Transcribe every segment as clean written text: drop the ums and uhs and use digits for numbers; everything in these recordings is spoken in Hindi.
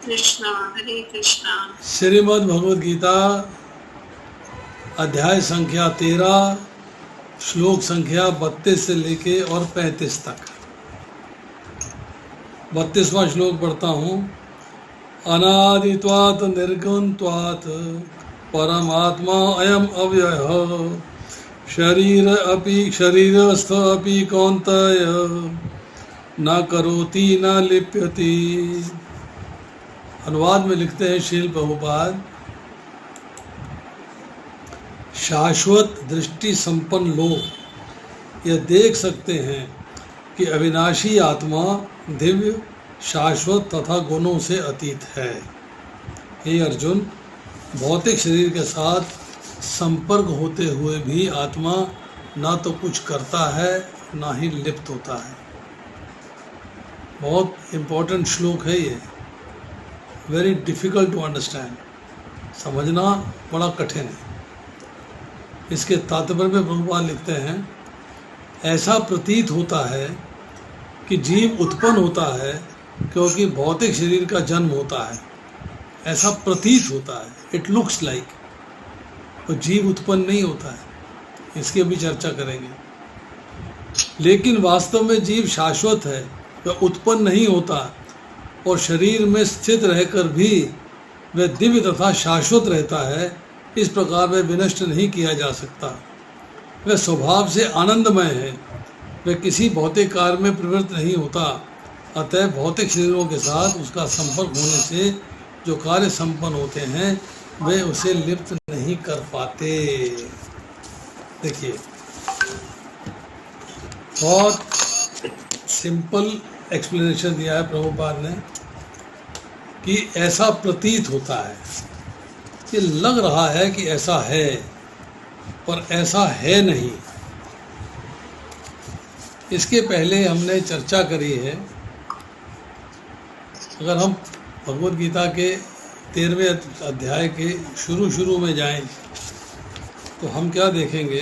कृष्णा हरे कृष्णा। श्रीमद् भगवद गीता अध्याय संख्या 13 श्लोक संख्या 32 से लेके और 35 तक। 32वां श्लोक पढ़ता हूँ। अनादित्वात् निर्गुणत्वात् परमात्मा अयम अव्ययः शरीरस्थ अपि कौन्तेय न करोति न लिप्यति। अनुवाद में लिखते हैं श्रील प्रभुपाद, शाश्वत दृष्टि संपन्न लोग यह देख सकते हैं कि अविनाशी आत्मा दिव्य, शाश्वत तथा गुणों से अतीत है। हे अर्जुन, भौतिक शरीर के साथ संपर्क होते हुए भी आत्मा ना तो कुछ करता है ना ही लिप्त होता है। बहुत इम्पोर्टेंट श्लोक है ये, वेरी डिफ़िकल्ट टू अंडरस्टैंड, समझना बड़ा कठिन है। इसके तात्पर्य में प्रभुपाद लिखते हैं, ऐसा प्रतीत होता है कि जीव उत्पन्न होता है क्योंकि भौतिक शरीर का जन्म होता है। ऐसा प्रतीत होता है, इट लुक्स लाइक, तो जीव उत्पन्न नहीं होता है। इसकी भी चर्चा करेंगे। लेकिन वास्तव में जीव शाश्वत है, वह उत्पन्न नहीं होता और शरीर में स्थित रहकर भी वह दिव्य तथा शाश्वत रहता है। इस प्रकार वह विनष्ट नहीं किया जा सकता। वह स्वभाव से आनंदमय है, वह किसी भौतिक कार्य में प्रवृत्त नहीं होता। अतः भौतिक शरीरों के साथ उसका संपर्क होने से जो कार्य संपन्न होते हैं वे उसे लिप्त नहीं कर पाते। देखिए, बहुत सिंपल एक्सप्लेनेशन दिया है प्रभुपाद ने कि ऐसा प्रतीत होता है, कि लग रहा है कि ऐसा है पर ऐसा है नहीं। इसके पहले हमने चर्चा करी है, अगर हम भगवद गीता के 13वें अध्याय के शुरू में जाएं तो हम क्या देखेंगे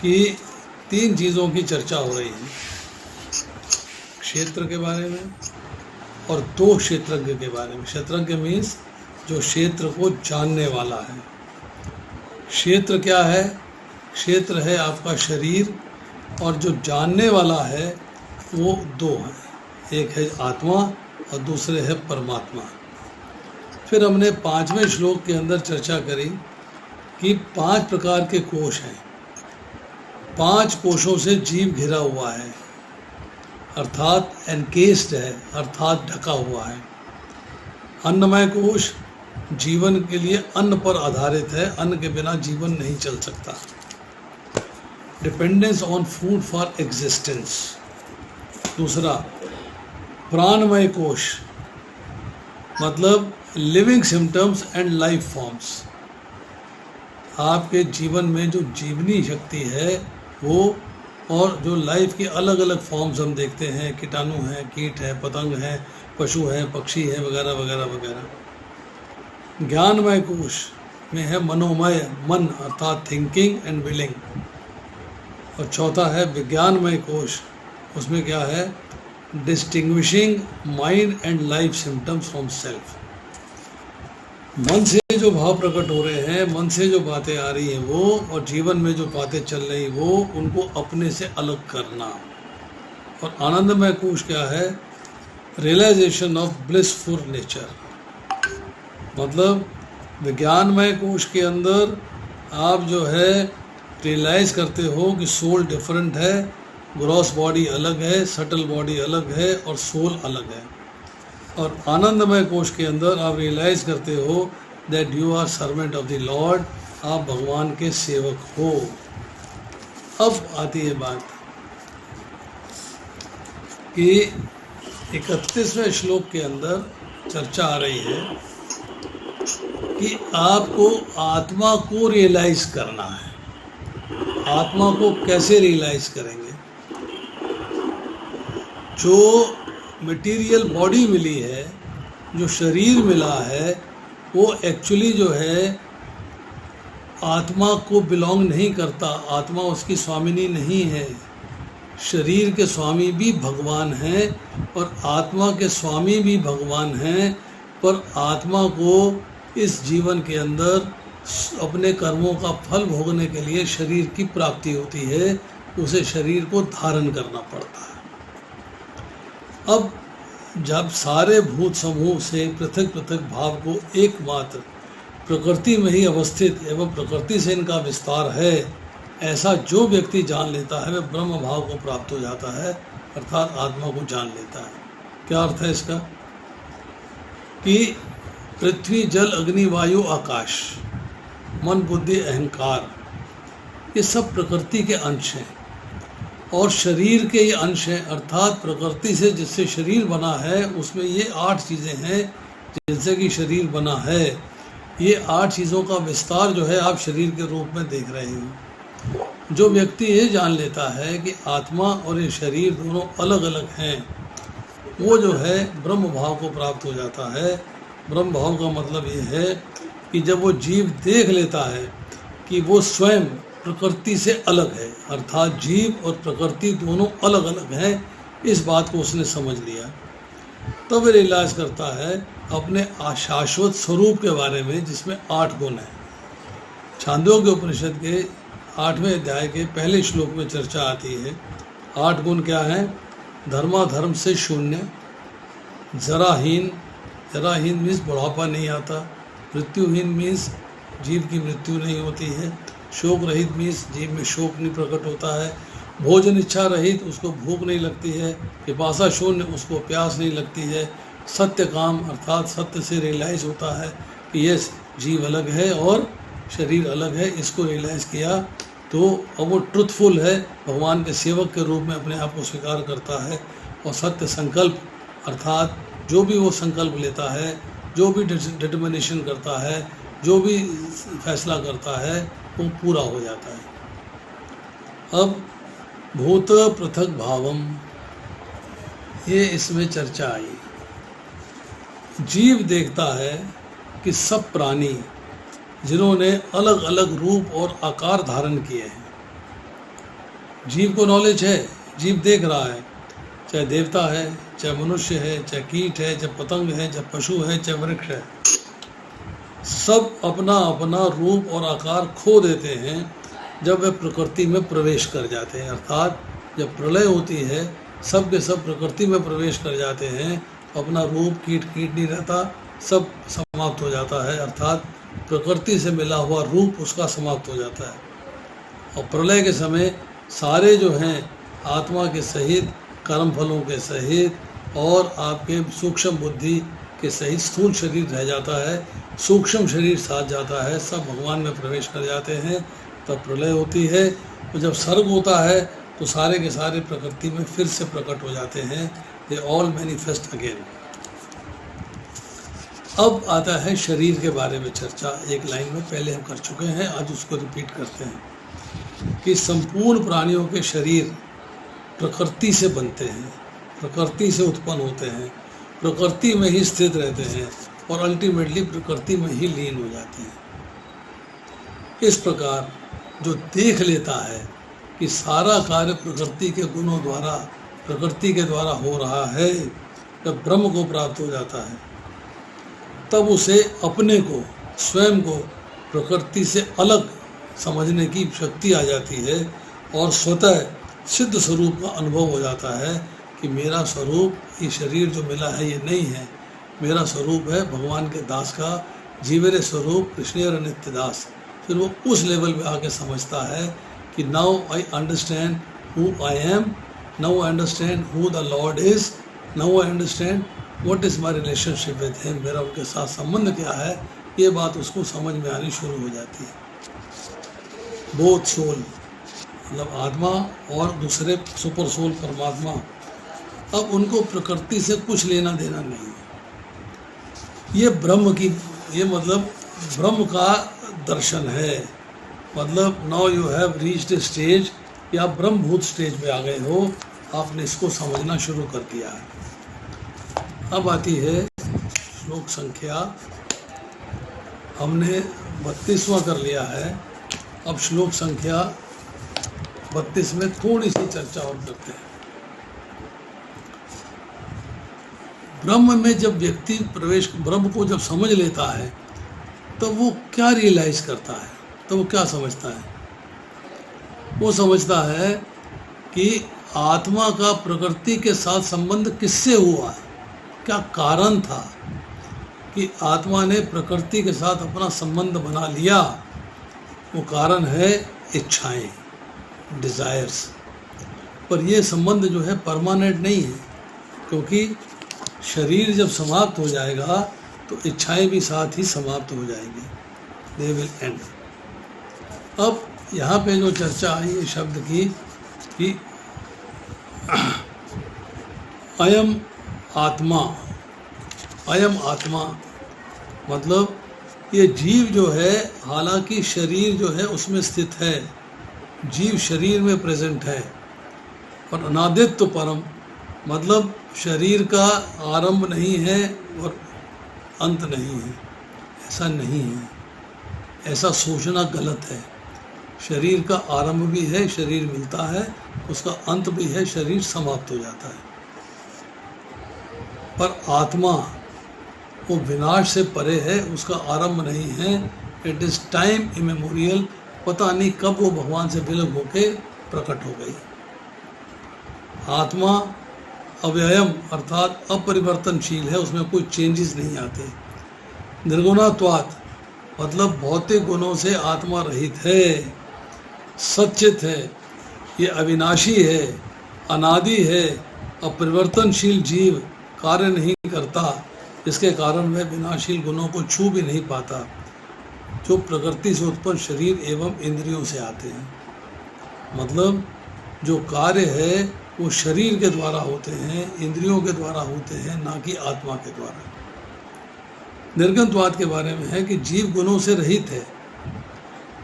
कि 3 चीज़ों की चर्चा हो रही है। क्षेत्र के बारे में और 2 क्षेत्रज्ञ के बारे में। क्षेत्रज्ञ मीन्स जो क्षेत्र को जानने वाला है। क्षेत्र क्या है? क्षेत्र है आपका शरीर, और जो जानने वाला है वो 2 हैं, एक है आत्मा और दूसरे है परमात्मा। फिर हमने 5वें श्लोक के अंदर चर्चा करी कि 5 प्रकार के कोश हैं। 5 कोशों से जीव घिरा हुआ है, अर्थात एनकेस्ड है, अर्थात ढका हुआ है। अन्नमय कोश जीवन के लिए अन्न पर आधारित है, अन्न के बिना जीवन नहीं चल सकता। Dependence on food for existence. दूसरा प्राणमय कोश, मतलब living symptoms and life forms. आपके जीवन में जो जीवनी शक्ति है वो, और जो लाइफ की अलग अलग फॉर्म्स हम देखते हैं, कीटाणु हैं, कीट हैं, पतंग हैं, पशु हैं, पक्षी हैं, वगैरह वगैरह वगैरह। ज्ञानमय कोश में है मनोमय, मन अर्थात थिंकिंग एंड विलिंग। और चौथा है विज्ञानमय कोश, उसमें क्या है? Distinguishing mind and life symptoms from self. मन से जो भाव प्रकट हो रहे हैं, मन से जो बातें आ रही हैं वो, और जीवन में जो बातें चल रही वो, उनको अपने से अलग करना। और आनंदमय कोश क्या है? Realisation of blissful nature. मतलब विज्ञानमय कोश के अंदर आप जो है रियलाइज़ करते हो कि सोल डिफरेंट है, ग्रॉस बॉडी अलग है, सटल बॉडी अलग है और सोल अलग है। और आनंदमय कोश के अंदर आप रियलाइज़ करते हो that you are servant of the lord, आप भगवान के सेवक हो। अब आती है बात कि 31वें श्लोक के अंदर चर्चा आ रही है कि आपको आत्मा को रियलाइज़ करना है। आत्मा को कैसे रियलाइज़ करेंगे? जो मटेरियल बॉडी मिली है, जो शरीर मिला है, वो एक्चुअली जो है आत्मा को बिलोंग नहीं करता। आत्मा उसकी स्वामिनी नहीं है। शरीर के स्वामी भी भगवान हैं और आत्मा के स्वामी भी भगवान हैं, पर आत्मा को इस जीवन के अंदर अपने कर्मों का फल भोगने के लिए शरीर की प्राप्ति होती है, उसे शरीर को धारण करना पड़ता है। अब जब सारे भूत समूह से पृथक पृथक भाव को एकमात्र प्रकृति में ही अवस्थित एवं प्रकृति से इनका विस्तार है, ऐसा जो व्यक्ति जान लेता है वह ब्रह्म भाव को प्राप्त हो जाता है, अर्थात आत्मा को जान लेता है। क्या अर्थ है इसका? कि पृथ्वी जल अग्नि वायु आकाश, मन बुद्धि अहंकार, ये सब प्रकृति के अंश हैं और शरीर के ये अंश हैं, अर्थात प्रकृति से जिससे शरीर बना है उसमें ये 8 चीज़ें हैं जिनसे कि शरीर बना है। ये 8 चीज़ों का विस्तार जो है आप शरीर के रूप में देख रहे हो। जो व्यक्ति ये जान लेता है कि आत्मा और ये शरीर दोनों अलग अलग हैं, वो जो है ब्रह्म भाव को प्राप्त हो जाता है। ब्रह्म भाव का मतलब ये है कि जब वो जीव देख लेता है कि वो स्वयं प्रकृति से अलग है, अर्थात जीव और प्रकृति दोनों अलग अलग हैं, इस बात को उसने समझ लिया, तब वो रियलाइज करता है अपने शाश्वत स्वरूप के बारे में जिसमें 8 गुण हैं। छांदोग्य उपनिषद के 8वें अध्याय के पहले श्लोक में चर्चा आती है। 8 गुण क्या हैं? धर्माधर्म से शून्य, जराहीन, जराहीन मीन्स बुढ़ापा नहीं आता, मृत्युहीन मीन्स जीव की मृत्यु नहीं होती है, शोक रहित मीन्स जीव में शोक नहीं प्रकट होता है, भोजन इच्छा रहित उसको भूख नहीं लगती है, पिपासा शून्य उसको प्यास नहीं लगती है, सत्य काम अर्थात सत्य से रियलाइज होता है कि ये जीव अलग है और शरीर अलग है। इसको रियलाइज किया तो अब वो ट्रुथफुल है, भगवान के सेवक के रूप में अपने आप को स्वीकार करता है और सत्य संकल्प अर्थात जो भी वो संकल्प लेता है, जो भी डिटर्मिनेशन करता है, जो भी फैसला करता है वो पूरा हो जाता है। अब भूत पृथक भावम, ये इसमें चर्चा आई। जीव देखता है कि सब प्राणी जिन्होंने अलग अलग रूप और आकार धारण किए हैं, जीव को नॉलेज है, जीव देख रहा है, चाहे देवता है, चाहे मनुष्य है, चाहे कीट है, चाहे पतंग है, चाहे पशु है, चाहे वृक्ष है, सब अपना अपना रूप और आकार खो देते हैं जब वे प्रकृति में प्रवेश कर जाते हैं। अर्थात जब प्रलय होती है सब के सब प्रकृति में प्रवेश कर जाते हैं, अपना रूप कीट नहीं रहता, सब समाप्त हो जाता है, अर्थात प्रकृति से मिला हुआ रूप उसका समाप्त हो जाता है। और प्रलय के समय सारे जो हैं आत्मा के सहित, कर्म फलों के सहित और आपके सूक्ष्म बुद्धि के सहित स्थूल शरीर रह जाता है, सूक्ष्म शरीर साथ जाता है, सब भगवान में प्रवेश कर जाते हैं, तब प्रलय होती है। तो जब सर्ग होता है तो सारे के सारे प्रकृति में फिर से प्रकट हो जाते हैं, दे ऑल मैनिफेस्ट अगेन। अब आता है शरीर के बारे में चर्चा, एक लाइन में पहले हम कर चुके हैं, आज उसको रिपीट करते हैं कि संपूर्ण प्राणियों के शरीर प्रकृति से बनते हैं, प्रकृति से उत्पन्न होते हैं, प्रकृति में ही स्थित रहते हैं और अल्टीमेटली प्रकृति में ही लीन हो जाते हैं। इस प्रकार जो देख लेता है कि सारा कार्य प्रकृति के गुणों द्वारा, प्रकृति के द्वारा हो रहा है, जब ब्रह्म को प्राप्त हो जाता है तब उसे अपने को, स्वयं को प्रकृति से अलग समझने की शक्ति आ जाती है और स्वतः सिद्ध स्वरूप का अनुभव हो जाता है कि मेरा स्वरूप, ये शरीर जो मिला है ये नहीं है, मेरा स्वरूप है भगवान के दास का, जीवेरे स्वरूप कृष्णेर नित्य दास। फिर वो उस लेवल पे आके समझता है कि now I understand who I am, now I understand who the Lord is, now I understand what is my relationship with him, मेरा उनके साथ संबंध क्या है, ये बात उसको समझ में आनी शुरू हो जाती है। बोथ सोल मतलब आत्मा और दूसरे सुपर सोल परमात्मा, अब उनको प्रकृति से कुछ लेना देना नहीं है। ये ब्रह्म की, ये मतलब ब्रह्म का दर्शन है, मतलब now you have reached a stage, या ब्रह्मभूत स्टेज पे आ गए हो, आपने इसको समझना शुरू कर दिया है। अब आती है श्लोक संख्या, हमने 32वां कर लिया है, अब श्लोक संख्या 32 में थोड़ी सी चर्चा और करते हैं। ब्रह्म में जब व्यक्ति ब्रह्म को जब समझ लेता है तो वो क्या रियलाइज करता है, तो वो क्या समझता है? वो समझता है कि आत्मा का प्रकृति के साथ संबंध किससे हुआ, क्या कारण था कि आत्मा ने प्रकृति के साथ अपना संबंध बना लिया। वो कारण है इच्छाएं, डिज़ायर्स। पर ये संबंध जो है परमानेंट नहीं है, क्योंकि शरीर जब समाप्त हो जाएगा तो इच्छाएं भी साथ ही समाप्त हो जाएंगी, दे विल एंड। अब यहाँ पे जो चर्चा आई है शब्द की कि अयम आत्मा, अयम आत्मा मतलब ये जीव जो है, हालांकि शरीर जो है उसमें स्थित है, जीव शरीर में प्रेजेंट है, पर अनादित्व परम मतलब शरीर का आरंभ नहीं है और अंत नहीं है, ऐसा नहीं है। ऐसा सोचना गलत है। शरीर का आरंभ भी है, शरीर मिलता है, उसका अंत भी है, शरीर समाप्त हो जाता है। पर आत्मा वो विनाश से परे है, उसका आरंभ नहीं है। इट इज़ टाइम इमेमोरियल, पता नहीं कब वो भगवान से विलग होके प्रकट हो गई। आत्मा अव्ययम अर्थात अपरिवर्तनशील है, उसमें कोई चेंजेस नहीं आते। निर्गुणात्वात् मतलब भौतिक गुणों से आत्मा रहित है, सच्चित है, ये अविनाशी है, अनादि है, अपरिवर्तनशील जीव कार्य नहीं करता, जिसके कारण वह विनाशील गुणों को छू भी नहीं पाता, जो प्रकृति से उत्पन्न शरीर एवं इंद्रियों से आते हैं। मतलब जो कार्य है वो शरीर के द्वारा होते हैं, इंद्रियों के द्वारा होते हैं, ना कि आत्मा के द्वारा। निर्गुणत्वाद के बारे में है कि जीव गुणों से रहित है,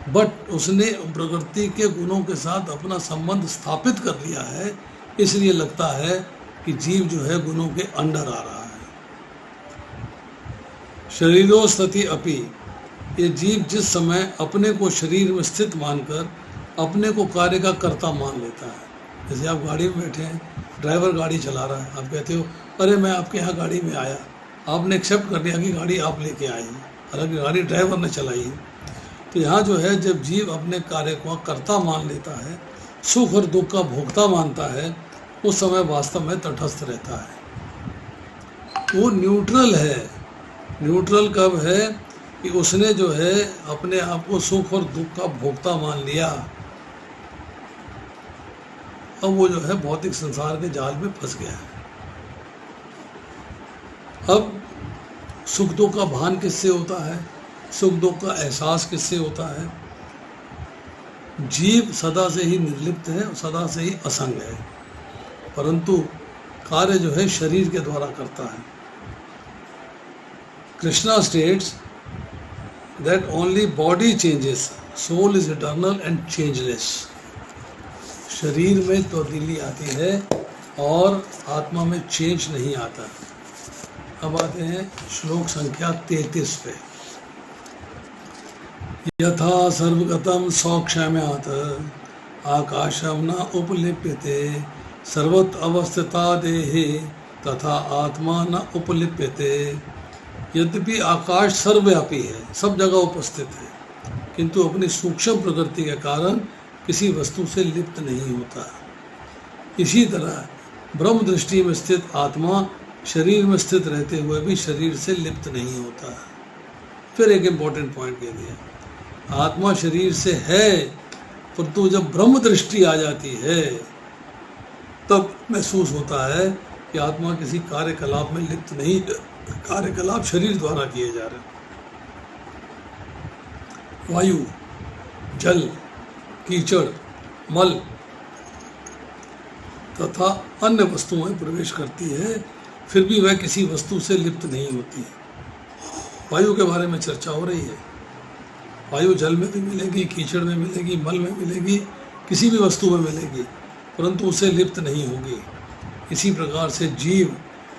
बट उसने प्रकृति के गुणों के साथ अपना संबंध स्थापित कर लिया है, इसलिए लगता है कि जीव जो है गुणों के अंडर आ रहा है। शरीरो स्थिति अपि, ये जीव जिस समय अपने को शरीर में स्थित मानकर अपने को कार्य का कर्ता मान लेता है। जैसे आप गाड़ी में बैठे हैं, ड्राइवर गाड़ी चला रहा है, आप कहते हो अरे मैं आपके यहाँ गाड़ी में आया, आपने एक्सेप्ट कर लिया कि गाड़ी आप लेके आए हैं, हालांकि गाड़ी ड्राइवर ने चलाई है। तो यहाँ जो है जब जीव अपने कार्य को कर्ता मान लेता है, सुख और दुख का भोक्ता मानता है, उस समय वास्तव में तटस्थ रहता है, वो न्यूट्रल है। न्यूट्रल कब है कि उसने जो है अपने आप को सुख और दुख का भोक्ता मान लिया, अब वो जो है भौतिक संसार के जाल में फंस गया है। अब सुख दुख का भान किससे होता है, सुख दुख का एहसास किससे होता है? जीव सदा से ही निर्लिप्त है, सदा से ही असंग है, परंतु कार्य जो है शरीर के द्वारा करता है। Krishna states that only body changes, soul is eternal and changeless. शरीर में तब्दीली आती है और आत्मा में चेंज नहीं आता। अब आते हैं श्लोक संख्या 33 पे। यथा सर्वगतम सौक्ष्म्यात् आकाशम न उपलिप्यते सर्वत अवस्थिता देहे तथा आत्मा न उपलिप्यते। यद्यपि आकाश सर्वव्यापी है, सब जगह उपस्थित है, किंतु अपनी सूक्ष्म प्रकृति के कारण किसी वस्तु से लिप्त नहीं होता। इसी तरह ब्रह्म दृष्टि में स्थित आत्मा शरीर में स्थित रहते हुए भी शरीर से लिप्त नहीं होता। फिर एक इम्पोर्टेंट पॉइंट कह दिया, आत्मा शरीर से है, परंतु जब ब्रह्म दृष्टि आ जाती है तब महसूस होता है कि आत्मा किसी कार्यकलाप में लिप्त नहीं, कार्यकलाप शरीर द्वारा किए जा रहे। वायु, जल, कीचड़, मल तथा अन्य वस्तुओं में प्रवेश करती है, फिर भी वह किसी वस्तु से लिप्त नहीं होती। वायु के बारे में चर्चा हो रही है। वायु जल में भी मिलेगी, कीचड़ में मिलेगी, मल में मिलेगी, किसी भी वस्तु में मिलेगी, परंतु उससे लिप्त नहीं होगी। इसी प्रकार से जीव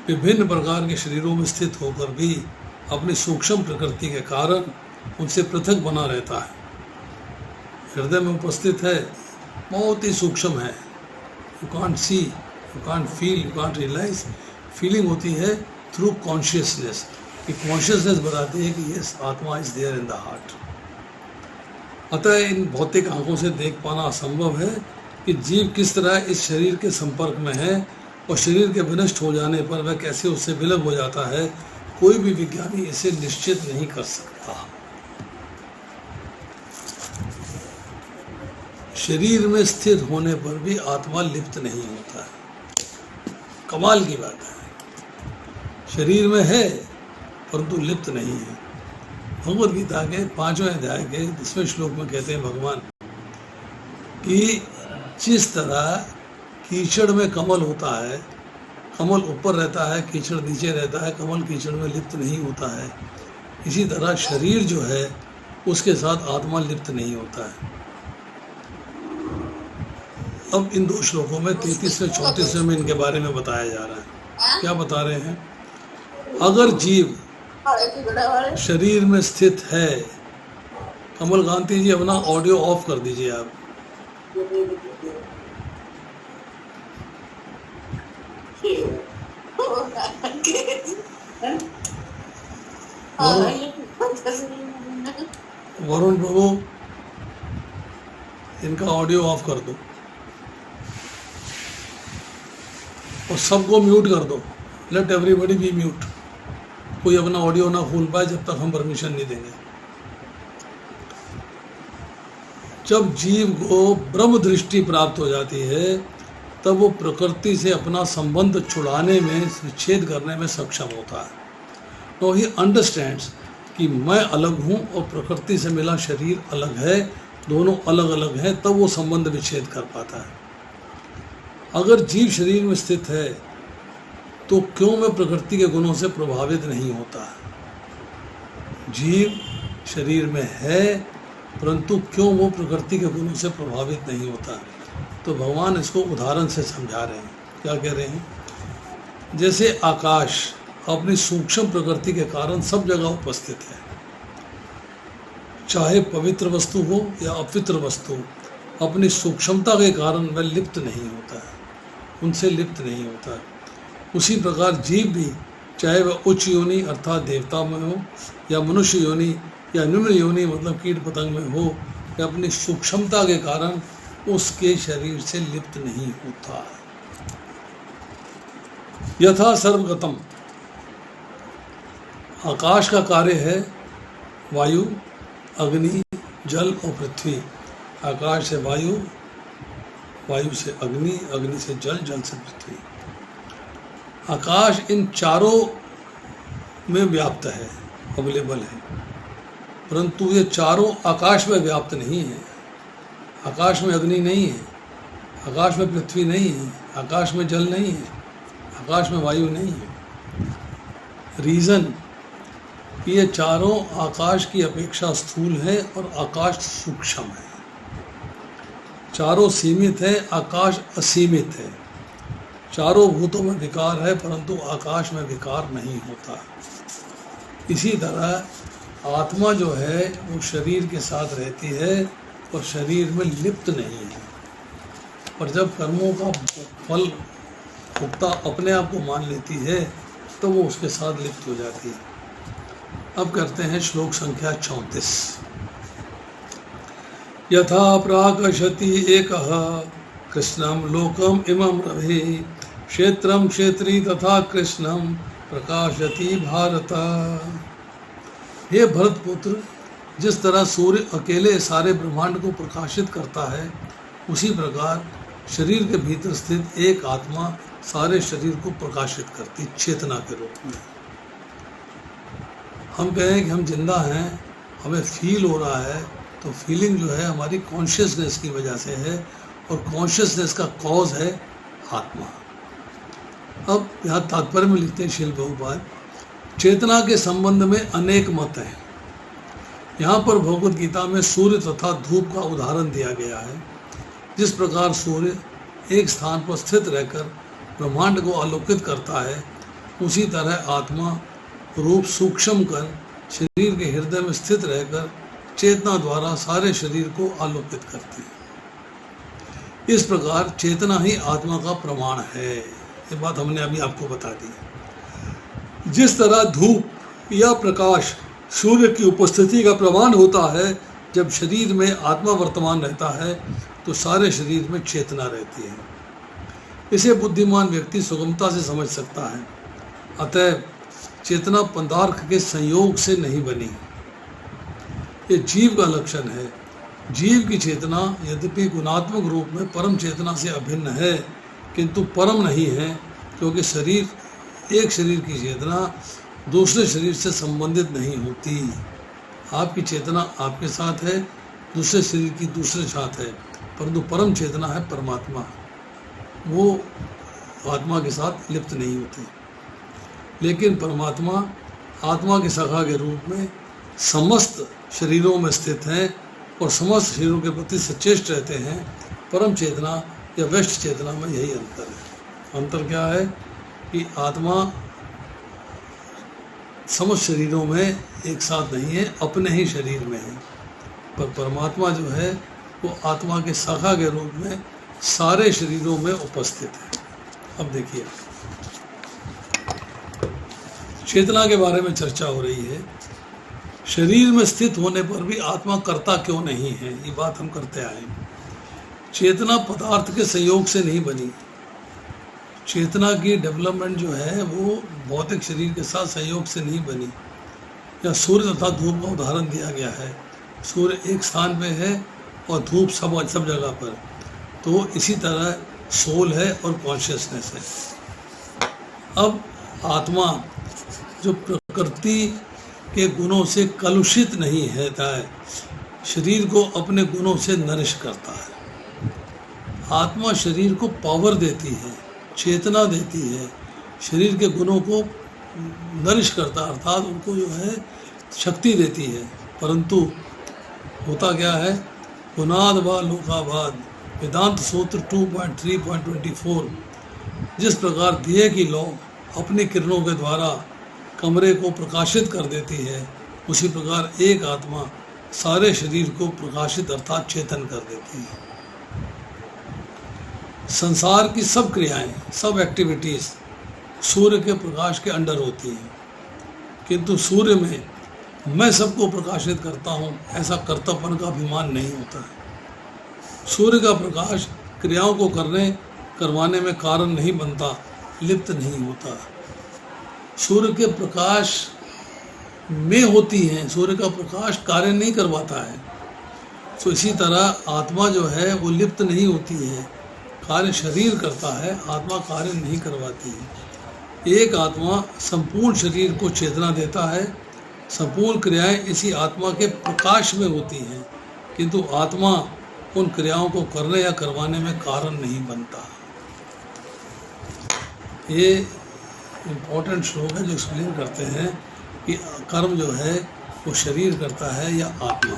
विभिन्न प्रकार के शरीरों में स्थित होकर भी अपनी सूक्ष्म प्रकृति के कारण उनसे पृथक बना रहता है। हृदय में उपस्थित है बहुत ही सूक्ष्म है। You can't see, you can't feel, you can't realise. Feeling होती है थ्रू कॉन्शियसनेस, कि कॉन्शियसनेस बताती है कि yes atma is there in the heart. अतः इन भौतिक आंखों से देख पाना असंभव है कि जीव किस तरह इस शरीर के संपर्क में है और शरीर के विनष्ट हो जाने पर वह कैसे उससे विलग हो जाता है, कोई भी विज्ञानी इसे निश्चित नहीं कर सकता। शरीर में स्थिर होने पर भी आत्मा लिप्त नहीं होता है। कमाल की बात है, शरीर में है परंतु लिप्त नहीं है। भगवद गीता के 5वें अध्याय के 10वें श्लोक में कहते हैं भगवान कि जिस तरह कीचड़ में कमल होता है, कमल ऊपर रहता है, कीचड़ नीचे रहता है, कमल कीचड़ में लिप्त नहीं होता है, इसी तरह शरीर जो है उसके साथ आत्मा लिप्त नहीं होता है। अब इन 2 श्लोकों में 33वें 34वें में इनके बारे में बताया जा रहा है। क्या बता रहे हैं? अगर जीव शरीर में स्थित है, कमल कांति जी अपना ऑडियो ऑफ कर दीजिए आप। वरुण प्रभु इनका ऑडियो ऑफ कर दो और सबको म्यूट कर दो। Let everybody be mute. कोई अपना ऑडियो ना खोल पाए जब तक हम परमिशन नहीं देंगे। जब जीव को ब्रह्म दृष्टि प्राप्त हो जाती है तब वो प्रकृति से अपना संबंध छुड़ाने में, विच्छेद करने में सक्षम होता है। तो ही अंडरस्टैंड्स कि मैं अलग हूँ और प्रकृति से मिला शरीर अलग है, दोनों अलग अलग हैं, तब वो संबंध विच्छेद कर पाता है। अगर जीव शरीर में स्थित है तो क्यों मैं प्रकृति के गुणों से प्रभावित नहीं होता? जीव शरीर में है परंतु क्यों वो प्रकृति के गुणों से प्रभावित नहीं होता? तो भगवान इसको उदाहरण से समझा रहे हैं। क्या कह रहे हैं? जैसे आकाश अपनी सूक्ष्म प्रकृति के कारण सब जगह उपस्थित है, चाहे पवित्र वस्तु हो या अपवित्र वस्तु, अपनी सूक्ष्मता के कारण वह लिप्त नहीं होता है, उनसे लिप्त नहीं होता है। उसी प्रकार जीव भी, चाहे वह उच्च योनि अर्थात देवता में हो या मनुष्य योनि या निम्न योनि मतलब कीट पतंग में हो, या अपनी सूक्ष्मता के कारण उसके शरीर से लिप्त नहीं होता। यथा सर्वगतम, आकाश का कार्य है वायु, अग्नि, जल और पृथ्वी। आकाश से वायु, वायु से अग्नि, अग्नि से जल, जल से पृथ्वी। आकाश इन चारों में व्याप्त है, अवेलेबल है, परंतु ये चारों आकाश में व्याप्त नहीं है। आकाश में अग्नि नहीं है, आकाश में पृथ्वी नहीं है, आकाश में जल नहीं है, आकाश में वायु नहीं है। रीज़न कि ये चारों आकाश की अपेक्षा स्थूल है और आकाश सूक्ष्म है। चारों सीमित है, आकाश असीमित है। चारों भूतों में विकार है परंतु आकाश में विकार नहीं होता। इसी तरह आत्मा जो है वो शरीर के साथ रहती है और शरीर में लिप्त नहीं है, और जब कर्मों का फल भुगता अपने आप को मान लेती है तो वो उसके साथ लिप्त हो जाती है। अब करते हैं श्लोक संख्या 34। यथा प्राकशति एकः कृष्णं लोकम इमं रवि क्षेत्रम क्षेत्री तथा कृष्णं प्रकाशति भारत। हे भरतपुत्र, जिस तरह सूर्य अकेले सारे ब्रह्मांड को प्रकाशित करता है, उसी प्रकार शरीर के भीतर स्थित एक आत्मा सारे शरीर को प्रकाशित करती, चेतना के रूप में। हम कहें कि हम जिंदा हैं, हमें फील हो रहा है, तो फीलिंग जो है हमारी कॉन्शियसनेस की वजह से है, और कॉन्शियसनेस का कॉज है आत्मा। अब यहाँ तात्पर्य में लिखते हैं श्रील प्रभुपाद, चेतना के संबंध में अनेक मत हैं। यहाँ पर भगवद गीता में सूर्य तथा धूप का उदाहरण दिया गया है। जिस प्रकार सूर्य एक स्थान पर स्थित रहकर ब्रह्मांड को आलोकित करता है, उसी तरह आत्मा रूप सूक्ष्म कर शरीर के हृदय में स्थित रहकर चेतना द्वारा सारे शरीर को आलोकित करती है। इस प्रकार चेतना ही आत्मा का प्रमाण है। ये बात हमने अभी आपको बता दी। जिस तरह धूप या प्रकाश सूर्य की उपस्थिति का प्रमाण होता है, जब शरीर में आत्मा वर्तमान रहता है तो सारे शरीर में चेतना रहती है। इसे बुद्धिमान व्यक्ति सुगमता से समझ सकता है। अतः चेतना पदार्थ के संयोग से नहीं बनी, ये जीव का लक्षण है। जीव की चेतना यद्यपि गुणात्मक रूप में परम चेतना से अभिन्न है, किंतु परम नहीं है, क्योंकि एक शरीर की चेतना दूसरे शरीर से संबंधित नहीं होती। आपकी चेतना आपके साथ है, दूसरे शरीर की दूसरे साथ है, परंतु परम चेतना है परमात्मा, वो आत्मा के साथ लिप्त नहीं होते। लेकिन परमात्मा आत्मा के सखा के रूप में समस्त शरीरों में स्थित हैं और समस्त शरीरों के प्रति सचेष्ट रहते हैं। परम चेतना या व्यष्ट चेतना में यही अंतर है। अंतर क्या है कि आत्मा समस्त शरीरों में एक साथ नहीं है, अपने ही शरीर में है, पर परमात्मा जो है वो आत्मा के शाखा के रूप में सारे शरीरों में उपस्थित है। अब देखिए, चेतना के बारे में चर्चा हो रही है। शरीर में स्थित होने पर भी आत्मा करता क्यों नहीं है, ये बात हम करते आए। चेतना पदार्थ के संयोग से नहीं बनी। चेतना की डेवलपमेंट जो है वो भौतिक शरीर के साथ संयोग से नहीं बनी। या सूर्य तथा धूप का उदाहरण दिया गया है। सूर्य एक स्थान पे है और धूप सब जगह पर, तो इसी तरह सोल है और कॉन्शियसनेस है। अब आत्मा जो प्रकृति के गुणों से कलुषित नहीं है, शरीर को अपने गुणों से नरिश करता है। आत्मा शरीर को पावर देती है, चेतना देती है, शरीर के गुणों को नरिश करता है, अर्थात उनको जो है शक्ति देती है। परंतु होता क्या है, गुणाद व लोकाभाद वेदांत सूत्र 2.3.24 जिस प्रकार दिए की लौ अपनी किरणों के द्वारा कमरे को प्रकाशित कर देती है, उसी प्रकार एक आत्मा सारे शरीर को प्रकाशित अर्थात चेतन कर देती है। संसार की सब क्रियाएं, सब एक्टिविटीज़ सूर्य के प्रकाश के अंडर होती हैं, किंतु सूर्य में मैं सबको प्रकाशित करता हूँ ऐसा कर्तव्यपन का अभिमान नहीं होता है। सूर्य का प्रकाश क्रियाओं को करवाने में कारण नहीं बनता, लिप्त नहीं होता। सूर्य के प्रकाश में होती हैं, सूर्य का प्रकाश कार्य नहीं करवाता है। तो इसी तरह आत्मा जो है वो लिप्त नहीं होती है, कार्य शरीर करता है, आत्मा कार्य नहीं करवाती है। एक आत्मा संपूर्ण शरीर को चेतना देता है, संपूर्ण क्रियाएं इसी आत्मा के प्रकाश में होती हैं, किंतु आत्मा उन क्रियाओं को करने या करवाने में कारण नहीं बनता। ये इम्पोर्टेंट श्लोक है जो एक्सप्लेन करते हैं कि कर्म जो है वो शरीर करता है या आत्मा।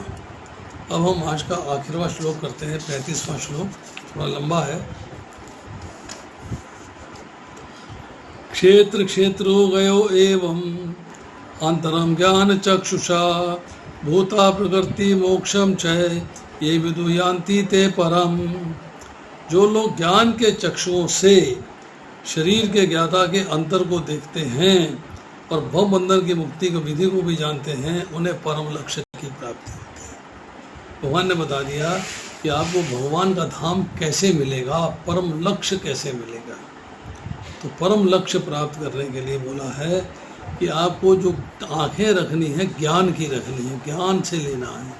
अब हम आज का आखिरवां श्लोक करते हैं, 35वां श्लोक, थोड़ा लंबा है। क्षेत्र क्षेत्रो गयो एवं अंतरम ज्ञान चक्षुषा भूता प्रकृति मोक्षम च ये विदु यान्ति ते परम। जो लोग ज्ञान के चक्षुओं से शरीर के ज्ञाता के अंतर को देखते हैं और भव बंधन की मुक्ति की विधि को भी जानते हैं, उन्हें परम लक्ष्य की प्राप्ति होती है। भगवान ने बता दिया कि आपको भगवान का धाम कैसे मिलेगा, परम लक्ष्य कैसे मिलेगा। तो परम लक्ष्य प्राप्त करने के लिए बोला है कि आपको जो आंखें रखनी है ज्ञान की रखनी है, ज्ञान से लेना है,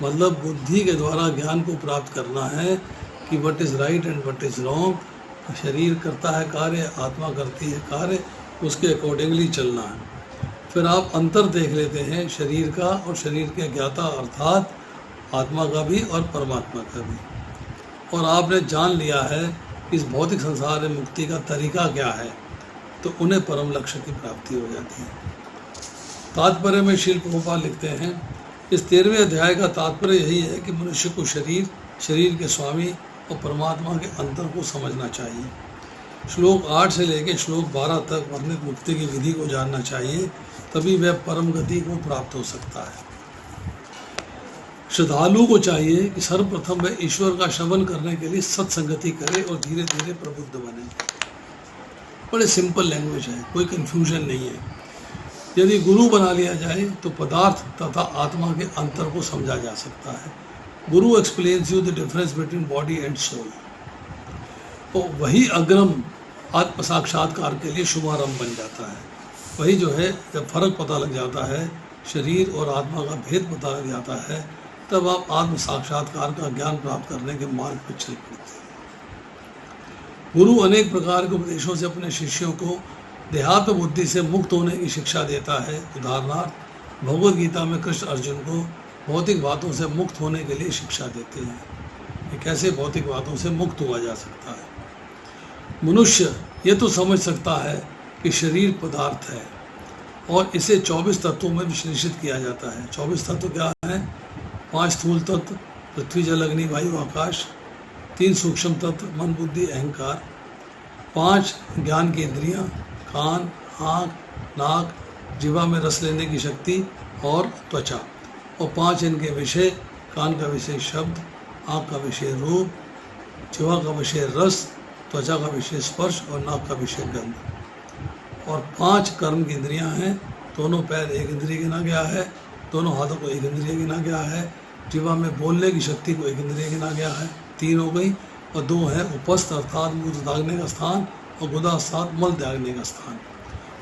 मतलब बुद्धि के द्वारा ज्ञान को प्राप्त करना है कि what is right and what is wrong. शरीर करता है कार्य, आत्मा करती है कार्य, उसके अकॉर्डिंगली चलना है। फिर आप अंतर देख लेते हैं शरीर का और शरीर के ज्ञाता अर्थात आत्मा का भी और परमात्मा का भी, और आपने जान लिया है कि इस भौतिक संसार में मुक्ति का तरीका क्या है, तो उन्हें परम लक्ष्य की प्राप्ति हो जाती है। तात्पर्य में श्रील प्रभुपाद लिखते हैं, इस 13वें अध्याय का तात्पर्य यही है कि मनुष्य को शरीर के स्वामी और परमात्मा के अंतर को समझना चाहिए। श्लोक 8 से लेकर श्लोक 12 तक वर्णित मुक्ति की विधि को जानना चाहिए, तभी वह परम गति को प्राप्त हो सकता है। श्रद्धालु को चाहिए कि सर्वप्रथम वह ईश्वर का श्रवण करने के लिए सत्संगति करे और धीरे धीरे प्रबुद्ध बने। बड़े सिंपल लैंग्वेज है, कोई कंफ्यूजन नहीं है। यदि गुरु बना लिया जाए तो पदार्थ तथा आत्मा के अंतर को समझा जा सकता है। Guru explains you the difference between body and soul. तो वही अग्रम आत्म साक्षात्कार के लिए शुभारंभ बन जाता है। वही जो है, जब फर्क पता लग जाता है, शरीर और आत्मा का भेद पता लग जाता है, तब आप आत्म साक्षात्कार का ज्ञान प्राप्त करने के मार्ग पर चल पड़ते हैं। गुरु अनेक प्रकार के उपदेशों से अपने शिष्यों को देहात्म बुद्धि से मुक्त होने की शिक्षा देता है। उदाहरणार्थ भगवद गीता में कृष्ण अर्जुन को भौतिक बातों से मुक्त होने के लिए शिक्षा देते हैं कि कैसे भौतिक बातों से मुक्त हुआ जा सकता है। मनुष्य ये तो समझ सकता है कि शरीर पदार्थ है और इसे 24 तत्वों में विश्लेषित किया जाता है। 24 तत्व क्या है? 5 स्थूल तत्व पृथ्वी जल अग्नि वायु आकाश, 3 सूक्ष्म तत्व मन बुद्धि अहंकार, 5 ज्ञान की इंद्रियां कान आँख नाक जीवा में रस लेने की शक्ति और त्वचा, और 5 इनके विषय, कान का विषय शब्द, आँख का विषय रूप, जीवा का विषय रस, त्वचा का विषय स्पर्श और नाक का विषय गंध। और 5 कर्म की इंद्रियां हैं। दोनों पैर एक इंद्रिय गिना गया है, दोनों हाथों को एक इंद्रिय गिना गया है, जीवा में बोलने की शक्ति को एक इंद्रिय गिना गया है, 3 हो गई। और 2 है उपस्थ अर्थात मूत्र त्यागने का स्थान, और गुदा अर्थात मल त्यागने का स्थान।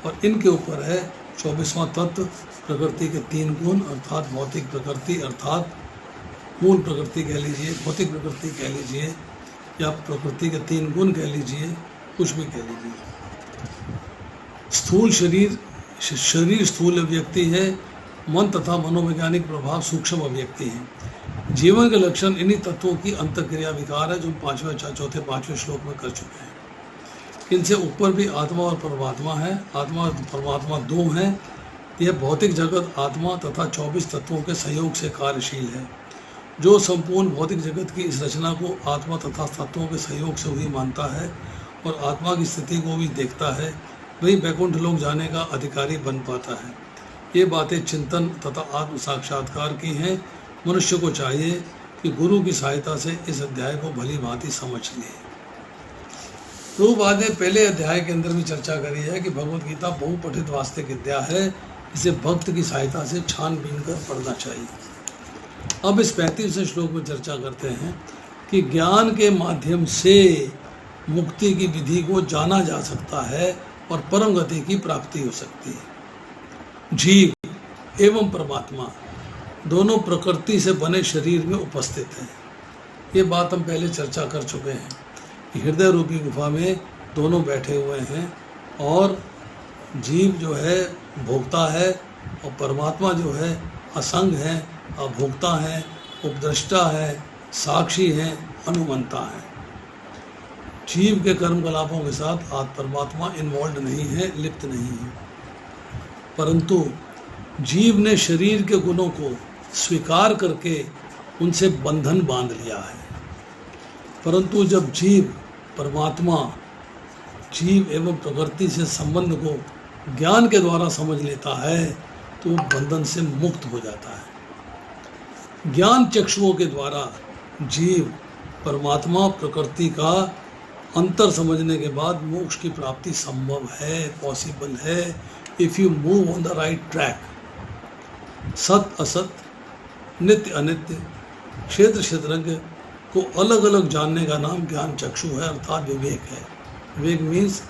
और इनके ऊपर है 24वां तत्व प्रकृति के 3 गुण, अर्थात भौतिक प्रकृति अर्थात मूल प्रकृति कह लीजिए, भौतिक प्रकृति कह लीजिए, या प्रकृति के 3 गुण कह लीजिए, कुछ भी कह लीजिए। स्थूल शरीर स्थूल अभिव्यक्ति है, मन तथा मनोवैज्ञानिक प्रभाव सूक्ष्म अभिव्यक्ति है। जीवन के लक्षण इन्हीं तत्वों की अंतक्रिया विकार है, जो 5वें 5वें श्लोक में कर चुके हैं। इनसे ऊपर भी आत्मा और परमात्मा है। आत्मा और परमात्मा 2 हैं। यह भौतिक जगत आत्मा तथा 24 तत्वों के सहयोग से कार्यशील है। जो संपूर्ण भौतिक जगत की इस रचना को आत्मा तथा तत्वों के सहयोग से हुई मानता है और आत्मा की स्थिति को भी देखता है, वही वैकुंठ लोक जाने का अधिकारी बन पाता है। ये बातें चिंतन तथा आत्म साक्षात्कार की हैं। मनुष्य को चाहिए कि गुरु की सहायता से इस अध्याय को भली भांति समझ ले। प्रभुपाद ने पहले अध्याय के अंदर भी चर्चा करी है कि भगवद गीता बहुपठित वास्तविक विद्या है, इसे भक्त की सहायता से छानबीन कर पढ़ना चाहिए। अब इस 35वें श्लोक में चर्चा करते हैं कि ज्ञान के माध्यम से मुक्ति की विधि को जाना जा सकता है और परम गति की प्राप्ति हो सकती है। जीव एवं परमात्मा दोनों प्रकृति से बने शरीर में उपस्थित हैं। ये बात हम पहले चर्चा कर चुके हैं कि हृदय रूपी गुफा में दोनों बैठे हुए हैं, और जीव जो है भोक्ता है और परमात्मा जो है असंग है, अभोक्ता है, उपद्रष्टा है, साक्षी है, अनुमंता है। जीव के कर्मकलापों के साथ परमात्मा इन्वॉल्व नहीं है, लिप्त नहीं है, परंतु जीव ने शरीर के गुणों को स्वीकार करके उनसे बंधन बांध लिया है। परंतु जब जीव परमात्मा जीव एवं प्रकृति से संबंध को ज्ञान के द्वारा समझ लेता है तो वो बंधन से मुक्त हो जाता है। ज्ञान चक्षुओं के द्वारा जीव परमात्मा प्रकृति का अंतर समझने के बाद मोक्ष की प्राप्ति संभव है, पॉसिबल है, if you move on the right track. सत असत, नित्य अनित्य, क्षेत्र क्षेत्रज्ञ को अलग अलग जानने का नाम ज्ञान चक्षु है, अर्थात विवेक है। विवेक मीन्स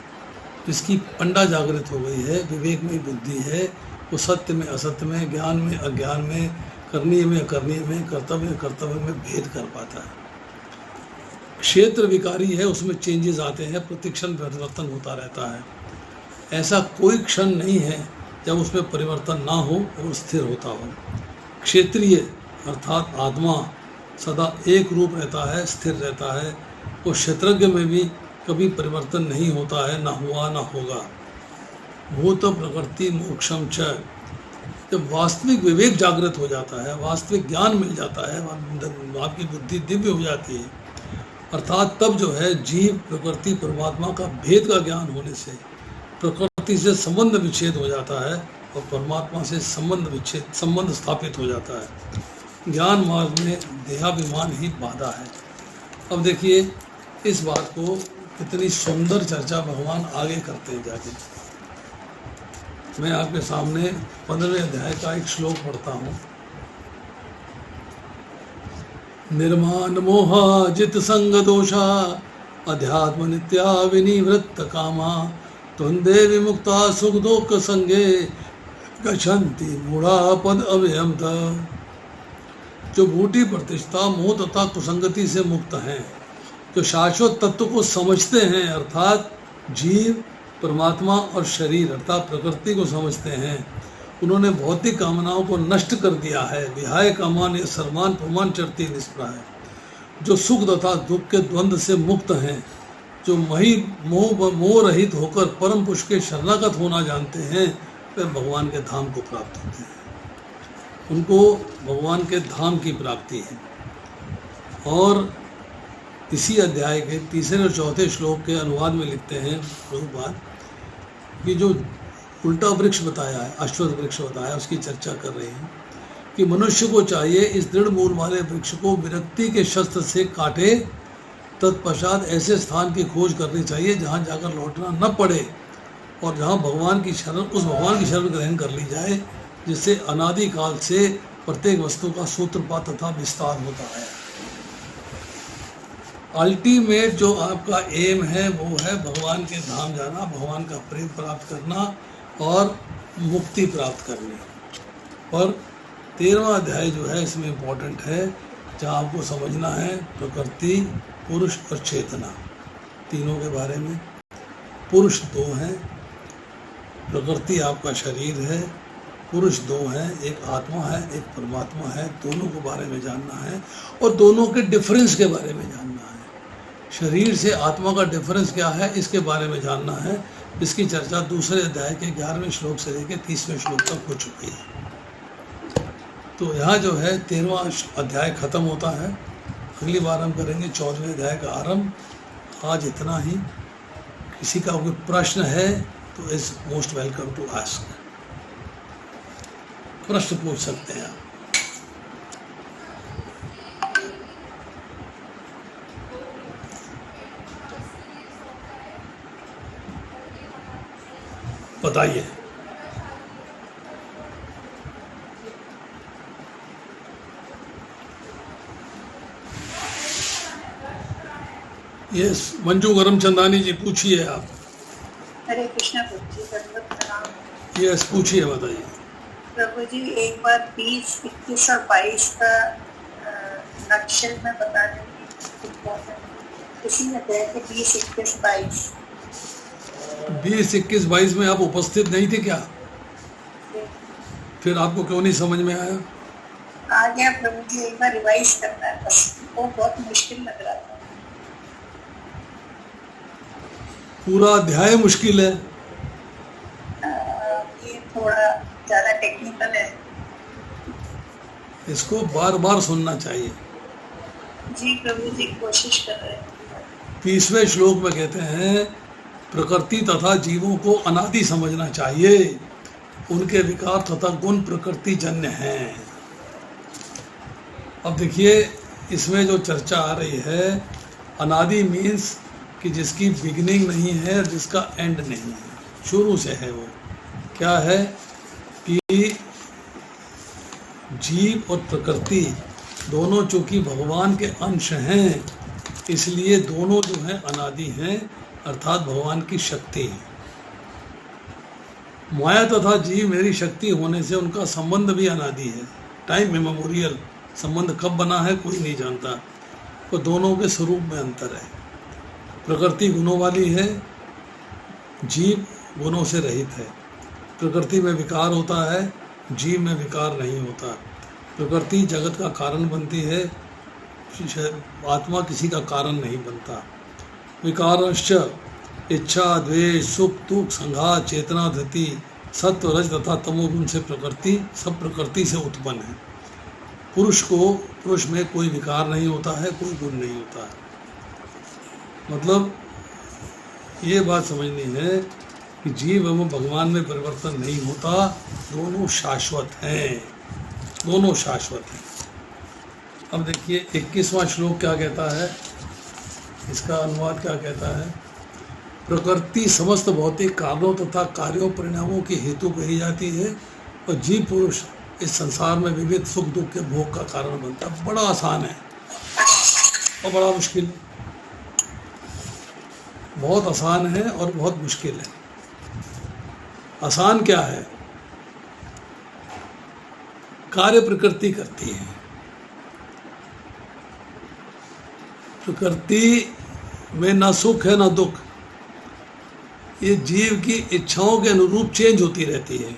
जिसकी पंडा जागृत हो गई है, विवेक में बुद्धि है, वो सत्य में असत्य में, ज्ञान में अज्ञान में, करनीय में अकरणीय में, कर्तव्य में भेद कर पाता है। क्षेत्र विकारी है, उसमें चेंजेस आते हैं, प्रतिक्षण परिवर्तन होता रहता है। ऐसा कोई क्षण नहीं है जब उसमें परिवर्तन ना हो और स्थिर होता हो। क्षेत्रीय अर्थात आत्मा सदा एक रूप रहता है, स्थिर रहता है। और क्षेत्रज्ञ में भी कभी परिवर्तन नहीं होता है, ना हुआ ना होगा। भूत प्रकृति मोक्षम च। जब वास्तविक विवेक जागृत हो जाता है, वास्तविक ज्ञान मिल जाता है, आपकी बुद्धि दिव्य हो जाती है, अर्थात तब जो है जीव प्रकृति परमात्मा का भेद का ज्ञान होने से प्रकृति से संबंध विच्छेद हो जाता है और परमात्मा से संबंध स्थापित हो जाता है। ज्ञान मार्ग में देहाभिमान ही बाधा है। अब देखिए इस बात को कितनी सुंदर चर्चा भगवान आगे करते हैं जाके। मैं आपके सामने 15वें अध्याय का एक श्लोक पढ़ता हूँ। निर्माण मोहा जित संग दोषा अध्यात्म नित्या विनिवृत्त कामा त्वंदे विमुक्ता सुख दुख संगे गच्छन्ति मूढ़ा पद अव्ययम। जो बूटी प्रतिष्ठा मोह तथा कुसंगति से मुक्त हैं, जो शाश्वत तत्व को समझते हैं अर्थात जीव, परमात्मा और शरीर अर्थात प्रकृति को समझते हैं, उन्होंने भौतिक कामनाओं को नष्ट कर दिया है। विहाय कामान ये सर्मान प्रमाण चरती निष्प्राय। जो सुख तथा दुख के द्वंद्व से मुक्त हैं, जो मोह रहित होकर परम पुरुष के शरणागत होना जानते हैं, वे भगवान के धाम को प्राप्त होते हैं। उनको भगवान के धाम की प्राप्ति है। और इसी अध्याय के 3 और 4 श्लोक के अनुवाद में लिखते हैं प्रभुपाद कि जो उल्टा वृक्ष बताया है, अश्वत्थ वृक्ष बताया, उसकी चर्चा कर रहे हैं कि मनुष्य को चाहिए इस दृढ़ मूल वाले वृक्ष को विरक्ति के शस्त्र से काटे, तत्पश्चात ऐसे स्थान की खोज करनी चाहिए जहाँ जाकर लौटना न पड़े और जहाँ उस भगवान की शरण ग्रहण कर ली जाए, जिससे अनादि काल से प्रत्येक वस्तु का सूत्रपात तथा विस्तार होता है। अल्टीमेट जो आपका एम है वो है भगवान के धाम जाना, भगवान का प्रेम प्राप्त करना और मुक्ति प्राप्त करनी। पर 13वां अध्याय जो है इसमें इम्पोर्टेंट है, जहाँ आपको समझना है प्रकृति, पुरुष और चेतना तीनों के बारे में। पुरुष 2 हैं, प्रकृति आपका शरीर है, पुरुष 2 हैं, एक आत्मा है एक परमात्मा है। दोनों के बारे में जानना है और दोनों के डिफरेंस के बारे में जानना है। शरीर से आत्मा का डिफरेंस क्या है इसके बारे में जानना है। इसकी चर्चा दूसरे अध्याय के 11वें श्लोक से लेकर 30वें श्लोक तक हो चुकी है। तो यहाँ जो है 13वां अध्याय खत्म होता है। अगली बार हम करेंगे 14वें अध्याय का आरंभ। आज इतना ही। किसी का कोई प्रश्न है तो is most welcome to ask. प्रश्न पूछ सकते हैं आप। बताइए। यस, मंजू करमचंदानी जी पूछिए आप। हरे कृष्णा प्रभु जी, दंडवत प्रणाम। यस, पूछिए, बताइए। प्रभु जी एक बार 20, 21 और 22 का नक्शल में बता देंगे। इसी अध्याय के 20, 21, 22। 20, 21, 22 में आप उपस्थित नहीं थे क्या? फिर आपको क्यों नहीं समझ में आया? आ गया प्रभु जी, एक बार रिवाइज करना है बस। वो बहुत मुश्किल लग रहा था। पूरा अध्याय मुश्किल है। ये थोड़ा ज्यादा टेक्निकल है। इसको बार बार सुनना चाहिए। जी प्रभु जी, कोशिश कर रहे हैं। 30वें श्लोक में कहते हैं प्रकृति तथा जीवों को अनादि समझना चाहिए, उनके विकार तथा गुण प्रकृति जन्य हैं। अब देखिए इसमें जो चर्चा आ रही है, अनादि मीन्स कि जिसकी बिगिनिंग नहीं है, जिसका एंड नहीं है, शुरू से है। वो क्या है कि जीव और प्रकृति दोनों चूंकि भगवान के अंश हैं, इसलिए दोनों जो हैं अनादि हैं, अर्थात भगवान की शक्ति है। माया तथा जीव मेरी शक्ति होने से उनका संबंध भी अनादि है। टाइम इमेमोरियल संबंध कब बना है कोई नहीं जानता। तो दोनों के स्वरूप में अंतर है। प्रकृति गुणों वाली है, जीव गुणों से रहित है। प्रकृति में विकार होता है, जीव में विकार नहीं होता। प्रकृति जगत का कारण बनती है, आत्मा किसी का कारण नहीं बनता। विकारश्च इच्छा, द्वेष, सुख, दुख, संघात, चेतना, धृति, सत्व, रज तथा तमोगुण से प्रकृति, सब प्रकृति से उत्पन्न है। पुरुष में कोई विकार नहीं होता है, कोई गुण नहीं होता है। मतलब ये बात समझनी है कि जीव एवं भगवान में परिवर्तन नहीं होता, दोनों शाश्वत हैं, दोनों शाश्वत हैं। अब देखिए 21वां श्लोक क्या कहता है, इसका अनुवाद क्या कहता है। प्रकृति समस्त भौतिक कारणों तथा कार्यों परिणामों के हेतु कही जाती है और जीव पुरुष इस संसार में विविध सुख दुख के भोग का कारण बनता है। बड़ा आसान है और बड़ा मुश्किल है। बहुत आसान है और बहुत मुश्किल है। आसान क्या है, कार्य प्रकृति करती है। प्रकृति में ना सुख है ना दुख, ये जीव की इच्छाओं के अनुरूप चेंज होती रहती है।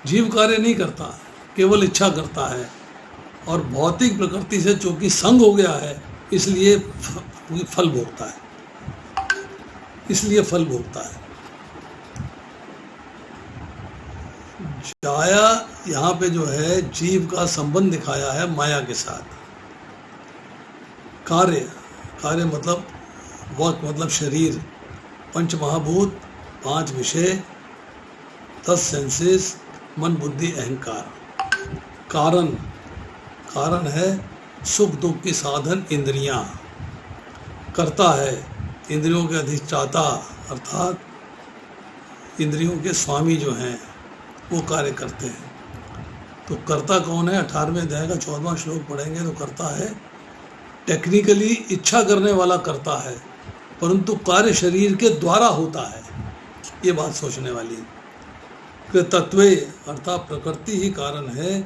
जीव कार्य नहीं करता, केवल इच्छा करता है और भौतिक प्रकृति से चूंकि संग हो गया है इसलिए फल भोगता है, इसलिए फल भोगता है। छाया यहाँ पे जो है जीव का संबंध दिखाया है माया के साथ। कार्य, कार्य मतलब वर्क मतलब शरीर, पंच महाभूत, 5 विषय, 10 सेंसेस, मन बुद्धि अहंकार। कारण, कारण है सुख दुख की साधन इंद्रियां। करता है इंद्रियों के अधिष्ठाता अर्थात इंद्रियों के स्वामी जो हैं वो कार्य करते हैं। तो कर्ता कौन है, 18वें अध्याय का 14वां श्लोक पढ़ेंगे तो करता है टेक्निकली इच्छा करने वाला करता है, परंतु कार्य शरीर के द्वारा होता है। ये बात सोचने वाली है कि तत्वे अर्थात प्रकृति ही कारण है,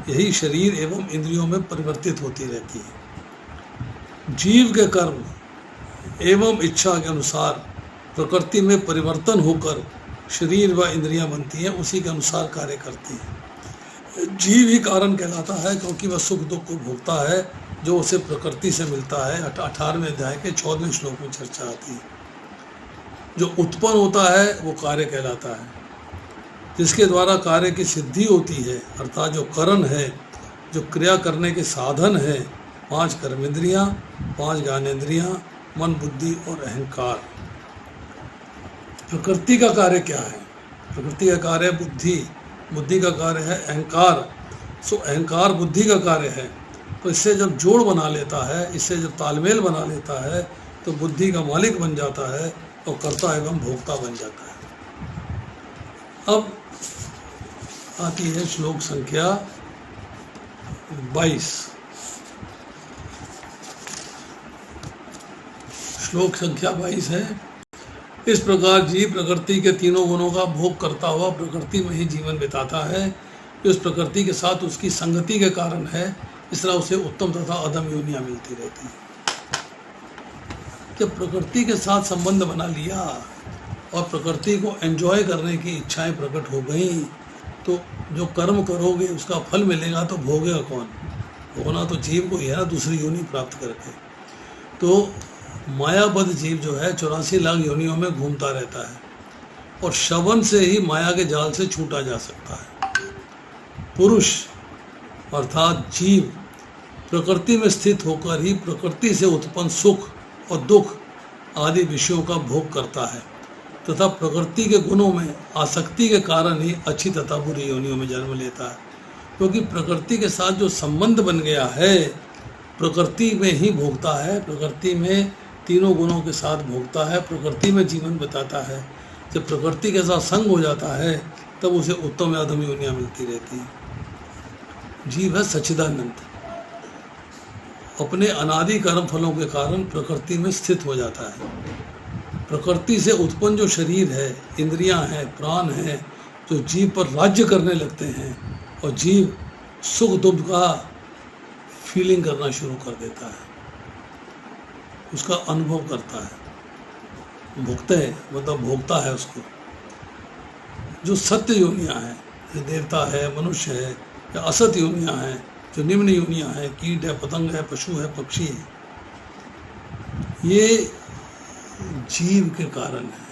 यही शरीर एवं इंद्रियों में परिवर्तित होती रहती है। जीव के कर्म एवं इच्छा के अनुसार प्रकृति में परिवर्तन होकर शरीर व इंद्रियां बनती हैं, उसी के अनुसार कार्य करती हैं। जीव ही कारण कहलाता है क्योंकि वह सुख दुख को भोगता है जो उसे प्रकृति से मिलता है। 18वें अध्याय के 14वें श्लोक में चर्चा आती है। जो उत्पन्न होता है वो कार्य कहलाता है, जिसके द्वारा कार्य की सिद्धि होती है अर्थात जो करण है, जो क्रिया करने के साधन है, 5 कर्मेंद्रियां, 5 ज्ञानेंद्रियां, मन बुद्धि और अहंकार। प्रकृति का कार्य क्या है, प्रकृति का कार्य है बुद्धि, बुद्धि का कार्य है अहंकार। सो अहंकार बुद्धि का कार्य है, तो इससे जब जोड़ बना लेता है, इससे जब तालमेल बना लेता है तो बुद्धि का मालिक बन जाता है और कर्ता एवं भोक्ता बन जाता है। अब आती है श्लोक संख्या 22। श्लोक संख्या 22 है। इस प्रकार जीव प्रकृति के तीनों गुणों का भोग करता हुआ प्रकृति में ही जीवन बिताता है। उस प्रकृति के साथ उसकी संगति के कारण है, इस तरह उसे उत्तम तथा अधम योनियां मिलती रहती हैं। जब प्रकृति के साथ संबंध बना लिया और प्रकृति को एंजॉय करने की इच्छाएं प्रकट हो गई तो जो कर्म करोगे उसका फल मिलेगा, तो भोगेगा कौन? भोगना तो जीव को ही है ना, दूसरी योनि प्राप्त करके। तो मायाबद्ध जीव जो है 84 लाख योनियों में घूमता रहता है और श्रवण से ही माया के जाल से छूटा जा सकता है। पुरुष अर्थात जीव प्रकृति में स्थित होकर ही प्रकृति से उत्पन्न सुख और दुख आदि विषयों का भोग करता है तथा प्रकृति के गुणों में आसक्ति के कारण ही अच्छी तथा बुरी योनियों में जन्म लेता है। क्योंकि प्रकृति के साथ जो संबंध बन गया है प्रकृति में ही भोगता है, प्रकृति में तीनों गुणों के साथ भोगता है, प्रकृति में जीवन बिताता है। जब प्रकृति के साथ संग हो जाता है तब उसे उत्तम या अधम योनियां मिलती रहती हैं। जीव है सच्चिदानंद, अपने अनादि कर्म फलों के कारण प्रकृति में स्थित हो जाता है। प्रकृति से उत्पन्न जो शरीर है, इंद्रियां हैं, प्राण हैं, जो जीव पर राज्य करने लगते हैं और जीव सुख दुख का फीलिंग करना शुरू कर देता है, उसका अनुभव करता है। भोगते है मतलब भोगता है उसको। जो सत्य योनियां हैं, जो देवता है, मनुष्य है, या असत योनियां हैं, जो निम्न योनियां हैं, कीट है, पतंग है, पशु है, पक्षी है, ये जीव के कारण है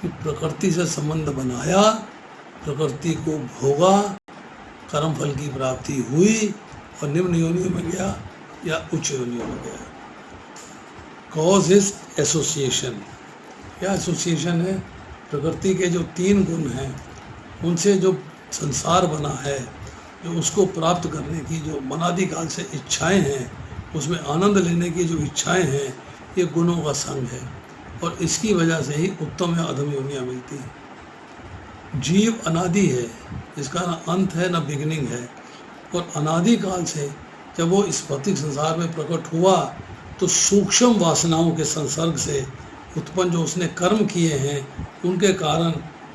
कि प्रकृति से संबंध बनाया, प्रकृति को भोगा, कर्म फल की प्राप्ति हुई और निम्न योनियों में गया या उच्च योनियों में गया। Cause is association. क्या एसोसिएशन है? प्रकृति के जो 3 गुण हैं उनसे जो संसार बना है जो उसको प्राप्त करने की जो अनादि काल से इच्छाएं हैं, उसमें आनंद लेने की जो इच्छाएं हैं, ये गुणों का संग है और इसकी वजह से ही उत्तम या अधम योनियाँ मिलती हैं। जीव अनादि है, इसका ना अंत है ना बिगिनिंग है, और अनादि काल से जब वो इस भौतिक संसार में प्रकट हुआ तो सूक्ष्म वासनाओं के संसर्ग से उत्पन्न जो उसने कर्म किए हैं उनके कारण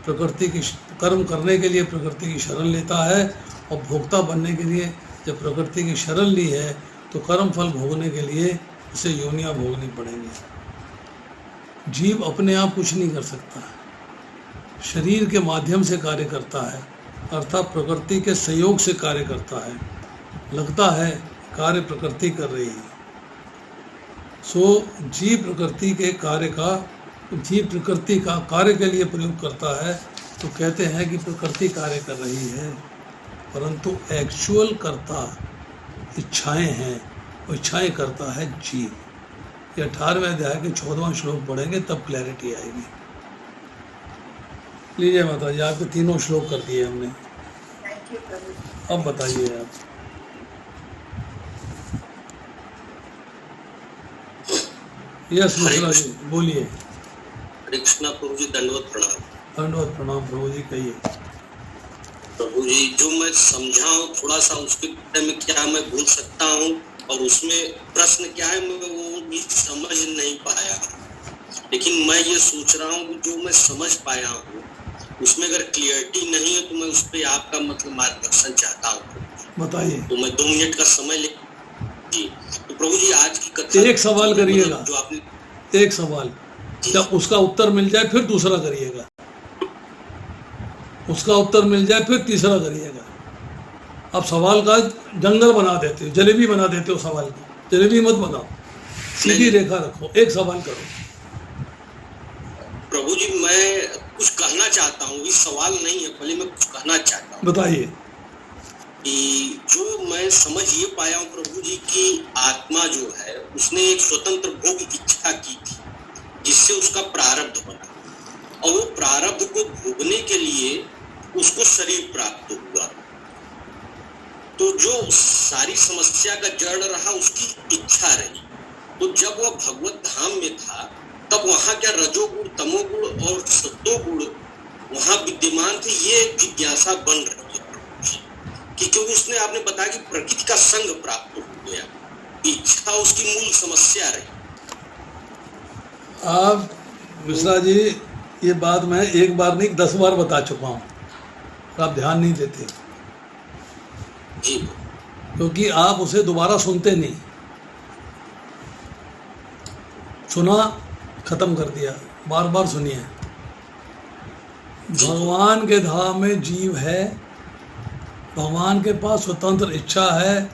प्रकृति की कर्म करने के लिए प्रकृति की शरण लेता है, और भोक्ता बनने के लिए जब प्रकृति की शरण ली है तो कर्म फल भोगने के लिए उसे योनियाँ भोगनी पड़ेंगी। जीव अपने आप कुछ नहीं कर सकता है, शरीर के माध्यम से कार्य करता है, अर्थात प्रकृति के सहयोग से कार्य करता है। लगता है कार्य प्रकृति कर रही है। जीव प्रकृति का कार्य के लिए प्रयोग करता है, तो कहते हैं कि प्रकृति कार्य कर रही है, परंतु एक्चुअल करता इच्छाएं हैं, वो इच्छाएं करता है जीव। ये 18वें अध्याय के 14वां श्लोक पढ़ेंगे तब क्लैरिटी आएगी। लीजिए माता जी, आपके 3 श्लोक कर दिए हमने। थैंक यू प्रभु। अब बताइए आप। यस मिश्रा जी बोलिए। हरे कृष्णा प्रभु जी, दंडवत प्रणाम। दंडवत प्रणाम प्रभु जी, कहिए। प्रभु जी, जो मैं समझाऊं थोड़ा सा उसके बारे में क्या मैं भूल सकता हूं, और उसमें प्रश्न क्या है मैं वो भी समझ नहीं पाया, लेकिन मैं ये सोच रहा हूँ जो मैं समझ पाया हूँ उसमें अगर क्लियरिटी नहीं है तो मैं उस पर आपका मतलब मार्गदर्शन चाहता हूँ। बताइए। तो मैं 2 मिनट का समय ले। तो प्रभु जी, आज की कथा एक सवाल करिएगा, जो आपने एक सवाल, जब उसका उत्तर मिल जाए फिर दूसरा करिएगा, उसका उत्तर मिल जाए फिर तीसरा करिएगा। आप सवाल का जंगल बना देते हो, जलेबी बना देते हो सवाल की। जलेबी मत बनाओ, सीधी रेखा रखो, एक सवाल करो। प्रभु जी, मैं कुछ कहना चाहता हूँ, इस सवाल नहीं है, पहले मैं कुछ कहना चाहता हूँ। बताइए। कि जो मैं समझ ये पाया हूँ प्रभु जी की आत्मा जो है उसने एक स्वतंत्र भोग की इच्छा की थी, जिससे उसका प्रारब्ध बना, और वो प्रारब्ध को भोगने के लिए उसको शरीर प्राप्त हुआ। तो जो सारी समस्या का जड़ रहा उसकी इच्छा रही। तो जब वह भगवत धाम में था तब वहाँ क्या रजोगुण, तमोगुण और सत्वगुण वहाँ विद्यमान थे, ये जिज्ञासा बन रही है कि क्योंकि उसने आपने बताया कि प्रकृति का संग प्राप्त हो गया, इच्छा उसकी मूल समस्या रही। आप मिश्रा जी, ये बात मैं एक बार नहीं 10 बार बता चुका हूँ, आप ध्यान नहीं देते जी, क्योंकि आप उसे दोबारा सुनते नहीं। सुना, खत्म कर दिया, बार बार सुनिए। भगवान के धाम में जीव है, भगवान के पास स्वतंत्र इच्छा है,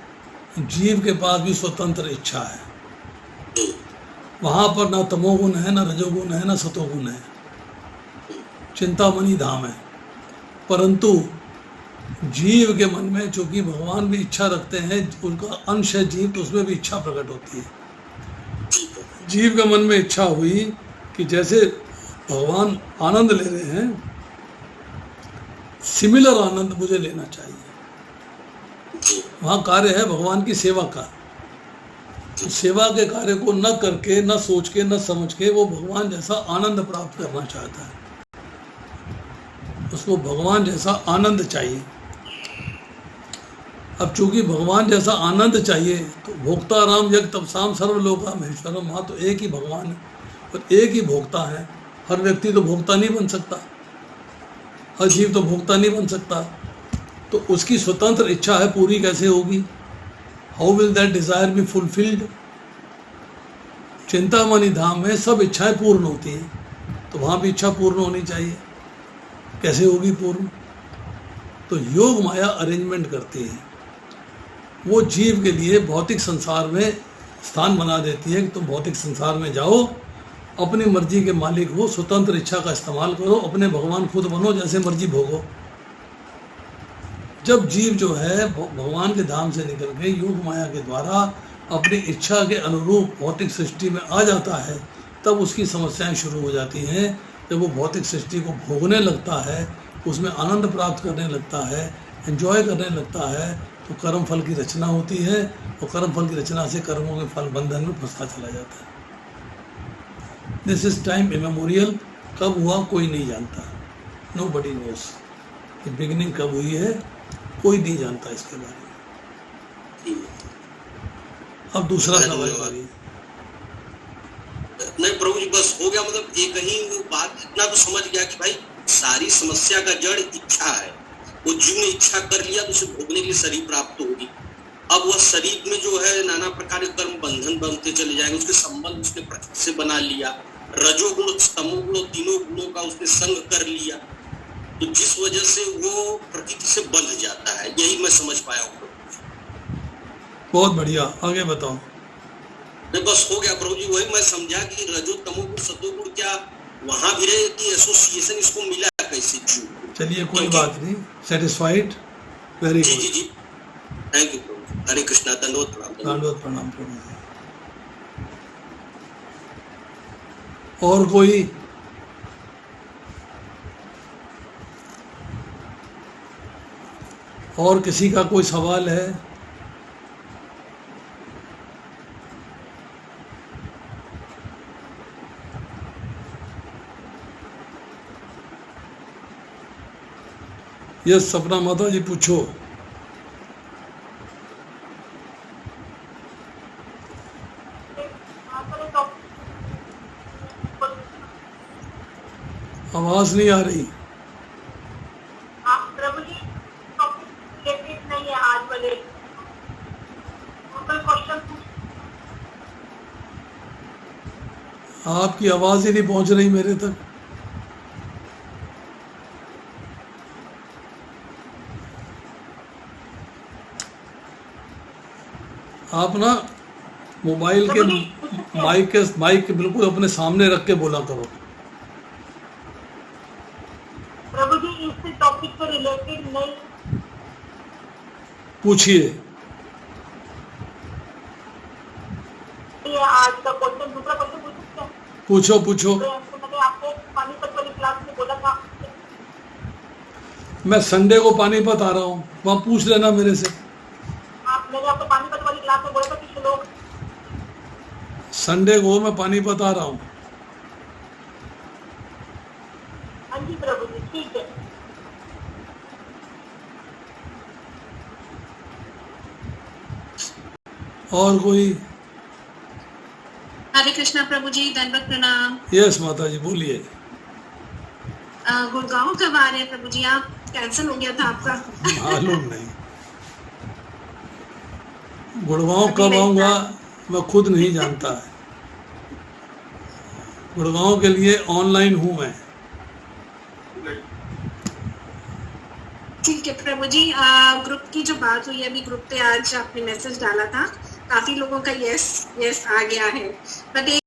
जीव के पास भी स्वतंत्र इच्छा है। वहाँ पर ना तमोगुण है, ना रजोगुण है, ना सतोगुण है, चिंतामणि धाम है। परंतु जीव के मन में चूंकि भगवान भी इच्छा रखते हैं, उनका अंश है जीव, तो उसमें भी इच्छा प्रकट होती है। जीव के मन में इच्छा हुई कि जैसे भगवान आनंद ले रहे हैं, सिमिलर आनंद मुझे लेना चाहिए। वहाँ कार्य है भगवान की सेवा का। तो सेवा के कार्य को न करके, न सोच के, न समझ के वो भगवान जैसा आनंद प्राप्त करना चाहता है। उसको भगवान जैसा आनंद चाहिए। अब चूंकि भगवान जैसा आनंद चाहिए तो भोक्ता राम जग तपसाम सर्वलोका महेश्वरम, वहाँ तो एक ही भगवान है और एक ही भोक्ता है। हर व्यक्ति तो भोक्ता नहीं बन सकता, हर जीव तो भोक्ता नहीं बन सकता। तो उसकी स्वतंत्र इच्छा है, पूरी कैसे होगी? How will that desire be fulfilled? Chintamani Dham में सब इच्छाएं पूर्ण होती हैं, तो वहाँ भी इच्छा पूर्ण होनी चाहिए। कैसे होगी पूर्ण? तो योग माया अरेंजमेंट करती है। वो जीव के लिए भौतिक संसार में स्थान बना देती है कि तुम भौतिक संसार में जाओ, अपनी मर्जी के मालिक हो, स्वतंत्र इच्छा का इस्तेमाल करो, अपने भगवान खुद बनो, जैसे मर्जी भोगो। जब जीव जो है भगवान के धाम से निकल के योग माया के द्वारा अपनी इच्छा के अनुरूप भौतिक सृष्टि में आ जाता है, तब उसकी समस्याएं शुरू हो जाती हैं। जब वो भौतिक सृष्टि को भोगने लगता है, उसमें आनंद प्राप्त करने लगता है, एंजॉय करने लगता है तो कर्म फल की रचना होती है, और कर्म फल की रचना से कर्मों के फल बंधन में फंसता चला जाता है। This is time immemorial. कब हुआ कोई नहीं जानता, नो बडी नोस। कि बिगिनिंग कब हुई है कोई नहीं जानता इसके बारे में। अब दूसरा सवाल बारी। नहीं प्रभु जी, बस हो गया। मतलब एक ही वो बात इतना तो समझ गया कि भाई सारी समस्या का जड़ इच्छा है। वो जीव ने इच्छा कर लिया तो उसे भोगने के लिए शरीर प्राप्त होगी। अब वह शरीर में जो है नाना प्रकार के कर्म बंधन बनते चले जाएंगे। उसके संबंध उसने प्रकृति से बना लिया, रजोगुण तमोगुण तीनों गुणों का उसने संग कर लिया, तो जिस वजह से वो प्रकृति से बंध जाता है। यही मैं समझ पाया हूँ। बहुत बढ़िया, आगे बताओ। नहीं बस हो गया प्रभु जी। वही मैं समझा कि रजो तमोगुण सतोगुण क्या वहां भी रहे कि एसोसिएशन इसको मिला कैसे जीव। चलिए कोई बात नहीं, सेटिस्फाइड, वेरी जी गुड। जी जी, थैंक यू प्रभु। हरे कृष्णा, दंडवत प्रणाम। दंडवत प्रणाम प्रभु। और कोई? और किसी का कोई सवाल है? यस सपना माता जी पूछो। आवाज नहीं आ रही। प्रभु जी नहीं है आज वाले क्वेश्चन। आपकी आवाज ही नहीं पहुंच रही मेरे तक। आप ना मोबाइल के माइक बिल्कुल अपने सामने रख के बोला करो। प्रभु जी इस टॉपिक से रिलेटेड नहीं पूछिए। आज का क्वेश्चन, दूसरा क्वेश्चन पूछ सकते हैं? पूछो पूछो। मैंने आपको पानीपत वाली क्लास में बोला था। मैं संडे को पानीपत आ रहा हूँ, वहाँ पूछ लेना मेरे से। मैंने आपको पानीपत वाली क्लास में बोला था कि श्लोक। संडे को मैं पानीपत आ रहा हूँ। हाँ जी प्रभु जी, ठीक है। और कोई? हरे कृष्णा प्रभु जी, दंडवत प्रणाम। यस माता जी बोलिए। गुड़गांव कब आ रहे हैं प्रभु जी? आप कैंसिल हो गया था आपका। मालूम नहीं गुड़गांव कब आऊंगा मैं खुद नहीं जानता है। गुड़गांव के लिए ऑनलाइन हूं मैं। ठीक है प्रभु जी। ग्रुप की जो बात हुई है, अभी ग्रुप पे आज आपने मैसेज डाला था, काफी लोगों का यस यस आ गया है। बट